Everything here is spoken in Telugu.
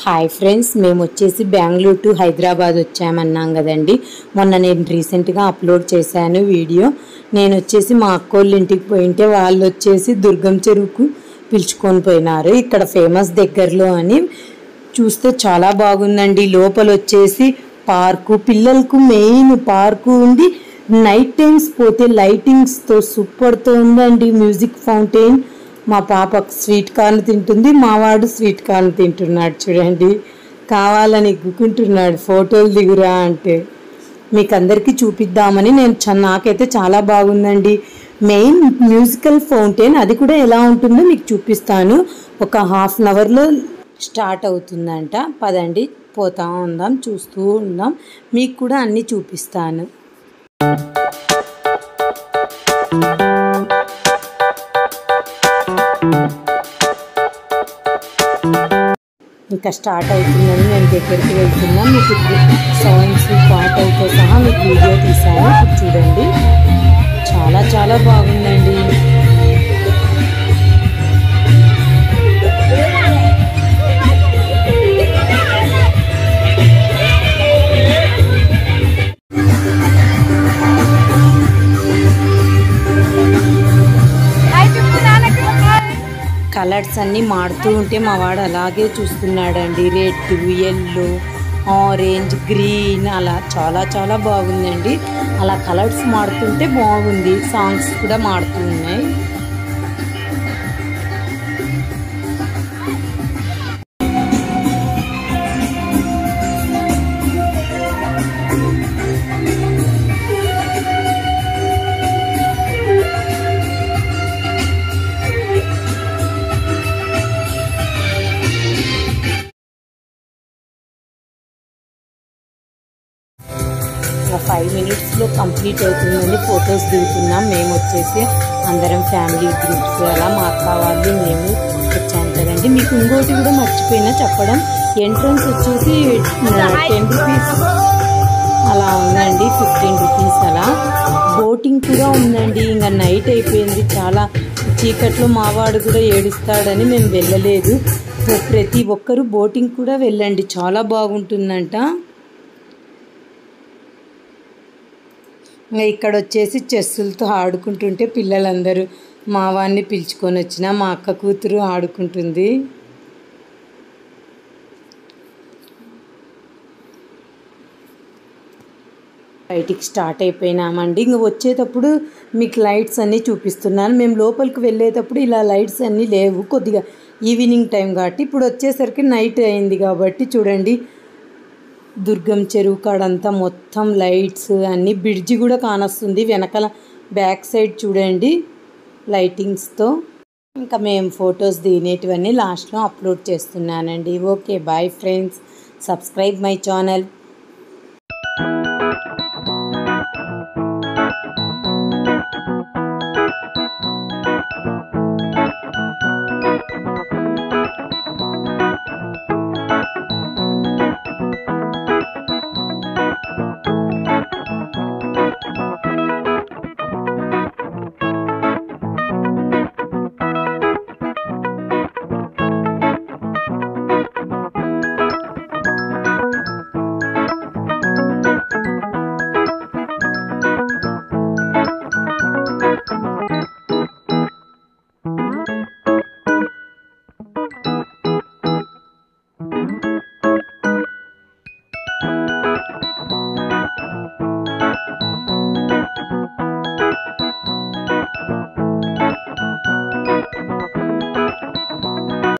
హాయ్ ఫ్రెండ్స్, మేము వచ్చేసి బెంగళూరు టు హైదరాబాద్ వచ్చామన్నాం కదండి. మొన్న నేను రీసెంట్గా అప్లోడ్ చేశాను వీడియో. నేను వచ్చేసి మా అక్కోళ్ళ ఇంటికి పోయింటే వాళ్ళు వచ్చేసి దుర్గం చెరువుకు పిలుచుకొని పోయినారు. ఇక్కడ ఫేమస్ దగ్గరలో అని చూస్తే చాలా బాగుందండి. లోపల వచ్చేసి పార్కు, పిల్లలకు మెయిన్ పార్కు ఉంది. నైట్ టైమ్స్ పోతే లైటింగ్స్తో సూపర్తో ఉందండి. Music fountain. మా పాప స్వీట్ కార్న్ తింటుంది, మావాడు స్వీట్ కార్న్ తింటున్నాడు. చూడండి, కావాలని ఎగ్గుకుంటున్నాడు ఫోటోలు దిగురా అంటే. మీకు అందరికీ చూపిద్దామని నాకైతే చాలా బాగుందండి. మెయిన్ మ్యూజికల్ ఫౌంటైన్, అది కూడా ఎలా ఉంటుందో మీకు చూపిస్తాను. ఒక హాఫ్ అన్ అవర్లో స్టార్ట్ అవుతుందంట. పదండి పోతా ఉందాం, చూస్తూ ఉందాం. మీకు కూడా అన్నీ చూపిస్తాను. ఇంకా స్టార్ట్ అవుతుందని నేను దగ్గరికి వెళ్తున్నాం. మీకు సౌండ్స్ పాటలతో సహా మీకు వీడియో తీసాను. ఇప్పుడు చూడండి, చాలా చాలా బాగుందండి. కలర్స్ అన్నీ మారుతూ ఉంటే మా వాడు అలాగే చూస్తున్నాడండి. రెడ్, ఎల్లో, ఆరెంజ్, గ్రీన్, అలా చాలా చాలా బాగుందండి. అలా కలర్స్ మారుతుంటే బాగుంది. సాంగ్స్ కూడా మారుతూ ఉన్నాయి. ఒక 5 మినిట్స్లో కంప్లీట్ అవుతుందండి. ఫొటోస్ దిగుతున్నాం. మేము వచ్చేసి అందరం ఫ్యామిలీ గ్రూప్స్ అలా మా అక్క వాళ్ళు మేము వచ్చాం కదండి. మీకు ఇంకోటి కూడా మర్చిపోయినా చెప్పడం, ఎంట్రన్స్ వచ్చేసి 10 రూపీస్ అలా ఉందండి, 15 రూపీస్ అలా. బోటింగ్ కూడా ఉందండి. ఇంకా నైట్ అయిపోయింది, చాలా చీకట్లో మావాడు కూడా ఏడుస్తాడని మేము వెళ్ళలేదు. ప్రతి ఒక్కరూ బోటింగ్ కూడా వెళ్ళండి, చాలా బాగుంటుందంట. ఇక్కడ వచ్చేసి చెస్సులతో ఆడుకుంటుంటే పిల్లలందరూ మా వాడిని పిలుచుకొని వచ్చిన మా అక్క కూతురు ఆడుకుంటుంది. బయటికి స్టార్ట్ అయిపోయినామండి. ఇంక వచ్చేటప్పుడు మీకు లైట్స్ అన్నీ చూపిస్తున్నాను. మేము లోపలికి వెళ్ళేటప్పుడు ఇలా లైట్స్ అన్నీ లేవు, కొద్దిగా ఈవినింగ్ టైం కాబట్టి. ఇప్పుడు వచ్చేసరికి నైట్ అయింది కాబట్టి చూడండి, దుర్గం చెరువు కాడంతా మొత్తం లైట్స్ అన్నీ. బ్రిడ్జి కూడా కానొస్తుంది వెనకాల, బ్యాక్ సైడ్ చూడండి లైటింగ్స్తో. ఇంకా మేము ఫొటోస్ దిగినటువన్నీ లాస్ట్లో అప్లోడ్ చేస్తున్నానండి. Okay, bye friends, subscribe my channel.